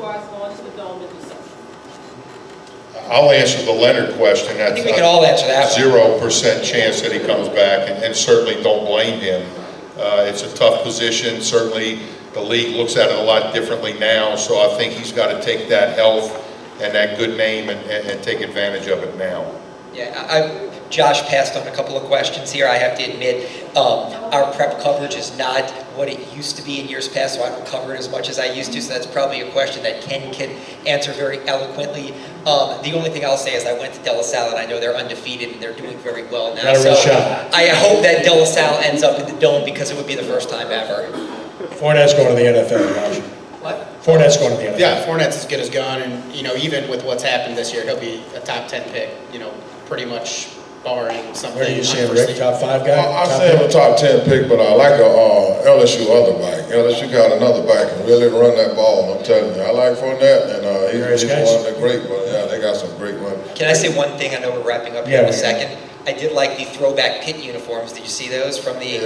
far as going to the Dome to do something? I'll answer the Leonard question. I think we can all answer that one. 0% chance that he comes back, and certainly don't blame him. It's a tough position. Certainly the league looks at it a lot differently now, so I think he's got to take that health and that good name and take advantage of it now. Yeah, Josh passed on a couple of questions here. I have to admit, our prep coverage is not what it used to be in years past, so I don't cover it as much as I used to, so that's probably a question that Ken can answer very eloquently. The only thing I'll say is I went to De La Salle, and I know they're undefeated, and they're doing very well now. Got a real shot. I hope that De La Salle ends up in the Dome, because it would be the first time ever. Fournette's going to the NFL, Raj. What? Fournette's going to the NFL. Yeah, Fournette's as good as gone, and even with what's happened this year, he'll be a top 10 pick. Pretty much barring something. Where do you see him, Rick? Top 5 guy? I say him a top 10 pick, but I like a LSU other back. LSU got another back and really run that ball. I'm telling you, I like Fournette, and he's one of the great ones. Yeah, they got some great ones. Can I say one thing? I know we're wrapping up here in a second. I did like the throwback Pitt uniforms. Did you see those from the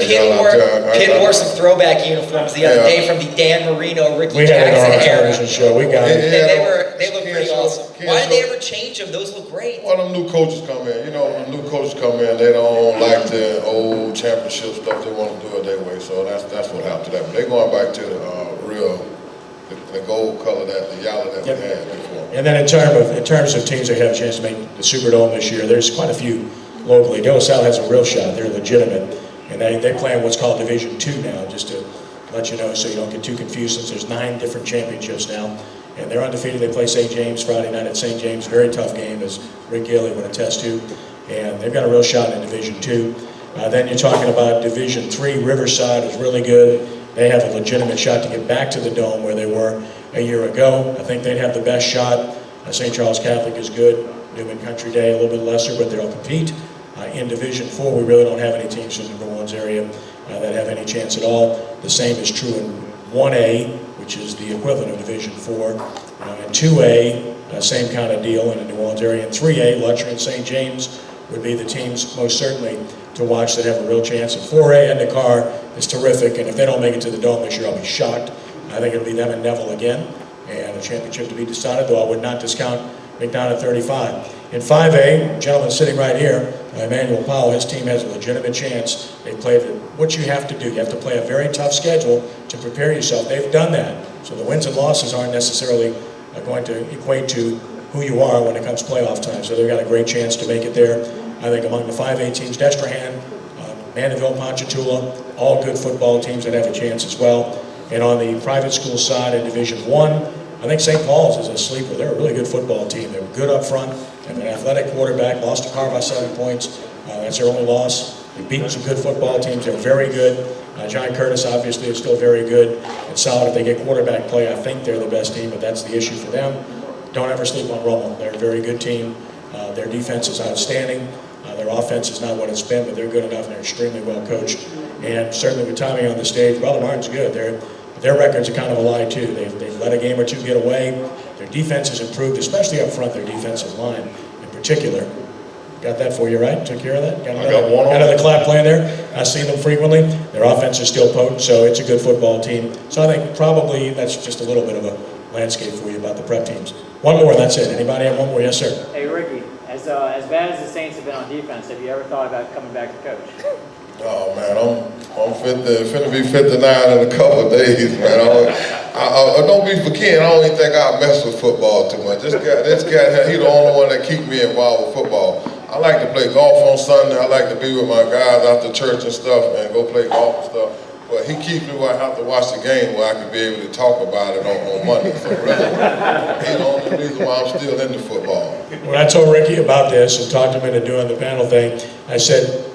Pitt wore some throwback uniforms the other day from the Dan Marino, Ricky Jackson era. television show. We got it. They look pretty awesome. Why did they ever change them? Those look great. Well, them new coaches come in. When new coaches come in, they don't like the old championship stuff. They want to do it their way. So that's what happened to them. They're going back to the gold color, the yellow that we had before. And then in terms of teams that have a chance to make the Superdome this year, there's quite a few locally. De La Salle has a real shot. They're legitimate. And they play in what's called Division II now, just to let you know so you don't get too confused, since there's 9 different championships now. And they're undefeated. They play St. James Friday night at St. James. Very tough game, as Rick Gilly would attest to. And they've got a real shot in Division II. Then you're talking about Division III. Riverside is really good. They have a legitimate shot to get back to the Dome where they were a year ago. I think they'd have the best shot. St. Charles Catholic is good. Newman Country Day a little bit lesser, but they'll compete. In Division IV, we really don't have any teams from the New Orleans area that have any chance at all. The same is true in 1A, which is the equivalent of Division IV. In 2A, same kind of deal in the New Orleans area. In 3A, Lutcher and St. James would be the teams most certainly to watch that have a real chance. In 4A, Endicott is terrific, and if they don't make it to the Dome this year, I'll be shocked. I think it'll be them and Neville again, and a championship to be decided, though I would not discount McDonough at 35. In 5A, gentleman sitting right here, Emmanuel Powell, his team has a legitimate chance. They played what you have to do. You have to play a very tough schedule to prepare yourself. They've done that. So the wins and losses aren't necessarily going to equate to who you are when it comes playoff time. So they've got a great chance to make it there. I think among the 5A teams, Destrehan, Mandeville, Ponchatoula, all good football teams that have a chance as well. And on the private school side in Division I, I think St. Paul's is a sleeper. They're a really good football team. They were good up front, and an athletic quarterback, lost to Carr by 7 points. That's their only loss. They've beaten some good football teams. They're very good. John Curtis, obviously, is still very good and solid. If they get quarterback play, I think they're the best team, but that's the issue for them. Don't ever sleep on Rommel. They're a very good team. Their defense is outstanding. Their offense is not what it's been, but they're good enough, and they're extremely well coached. And certainly with Tommy on the stage, Brother Martin's good. Their records are kind of a lie, too. They've let a game or two get away. Their defense has improved, especially up front, their defensive line in particular. Got that for you, right? Took care of that? Got another clap playing there. I see them frequently. Their offense is still potent, so it's a good football team. So I think probably that's just a little bit of a landscape for you about the prep teams. One more, and that's it. Anybody have one more? Yes, sir. Hey, Ricky, as bad as the Saints have been on defense, have you ever thought about coming back to coach? Oh man, I'm finna be 59 in a couple of days, man. Don't be forgetting. I don't even think I mess with football too much. This guy, he the only one that keep me involved with football. I like to play golf on Sunday. I like to be with my guys after church and stuff, and go play golf and stuff. But he keeps me where I have to watch the game where I can be able to talk about it on Monday. So really, he's the only reason why I'm still into football. When I told Ricky about this and talked him into doing the panel thing, I said,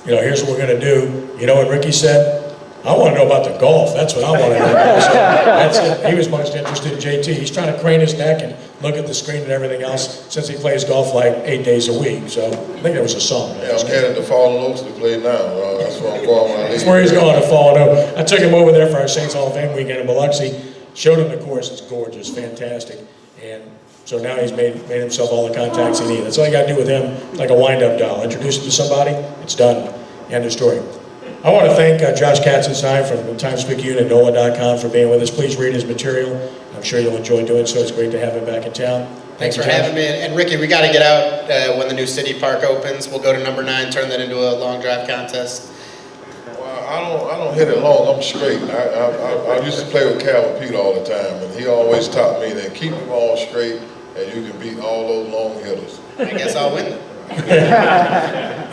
here's what we're going to do. You know what Ricky said? I want to know about the golf. That's what I want to know. So that's it. He was most interested in JT. He's trying to crane his neck and look at the screen and everything else since he plays golf like 8 days a week. So I think that was a song. Yeah, I'm headed to Fallen Oaks to play now. That's where I'm going when I leave. That's where he's going, to Fallen Oaks. I took him over there for our Saints Hall of Fame weekend in Biloxi. Showed him the course. It's gorgeous, fantastic. And so now he's made himself all the contacts he needs. That's all you got to do with him, like a wind-up doll. Introduce him to somebody, it's done. End of story. I want to thank Josh Katzenstein from the Times-Picayune and NOLA.com for being with us. Please read his material. I'm sure you'll enjoy doing so. It's great to have him back in town. Thanks for Josh. having me. And Ricky, we got to get out when the new city park opens. We'll go to number 9, turn that into a long drive contest. Well, I don't hit it long. I'm straight. I used to play with Calvin Pete all the time, and he always taught me that keep the ball straight, and you can beat all those long hitters. I guess I'll win.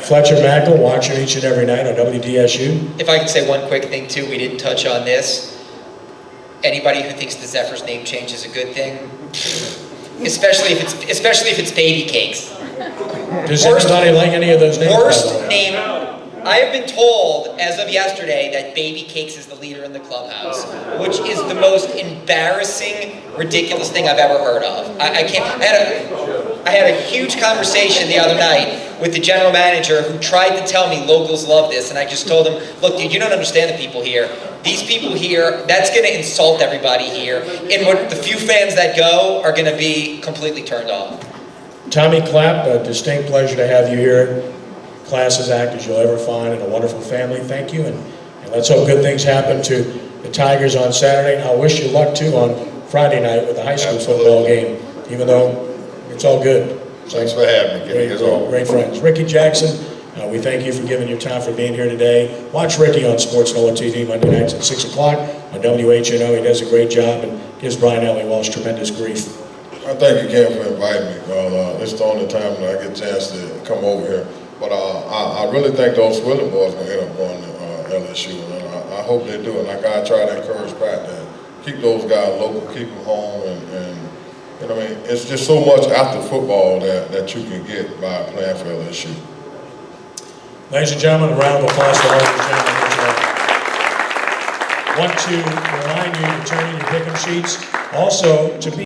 Fletcher Mackel, watching each and every night on WDSU. If I could say one quick thing too, we didn't touch on this. Anybody who thinks the Zephyrs name change is a good thing, especially if it's baby cakes. Does anybody like any of those names? Worst name. I have been told as of yesterday that Baby Cakes is the leader in the clubhouse, which is the most embarrassing, ridiculous thing I've ever heard of. I can't. I had a huge conversation the other night with the general manager who tried to tell me locals love this, and I just told him, look, dude, you don't understand the people here. These people here, that's going to insult everybody here, and what the few fans that go are going to be completely turned off. Tommy Clapp, a distinct pleasure to have you here. Class as act as you'll ever find, and a wonderful family. Thank you, and let's hope good things happen to the Tigers on Saturday. And I'll wish you luck too on Friday night with the high school football game, even though it's all good. Thanks for having me, Kenny, as always. Great friends. Ricky Jackson, we thank you for giving your time for being here today. Watch Ricky on Sports NOLA TV Monday nights at 6 o'clock on WHNO. He does a great job and gives Brian Ellie Walsh tremendous grief. I thank you again for inviting me, because it's the only time that I get a chance to come over here. But I really think those Swilling boys are going to end up going to LSU, and I hope they do. And I got to try to encourage Pat to keep those guys local, keep them home, and you know, I mean, it's just so much after football that you can get by playing for LSU. Ladies and gentlemen, a round of applause for all these gentlemen. Want to remind you to turn in your pick-em sheets. Also, to be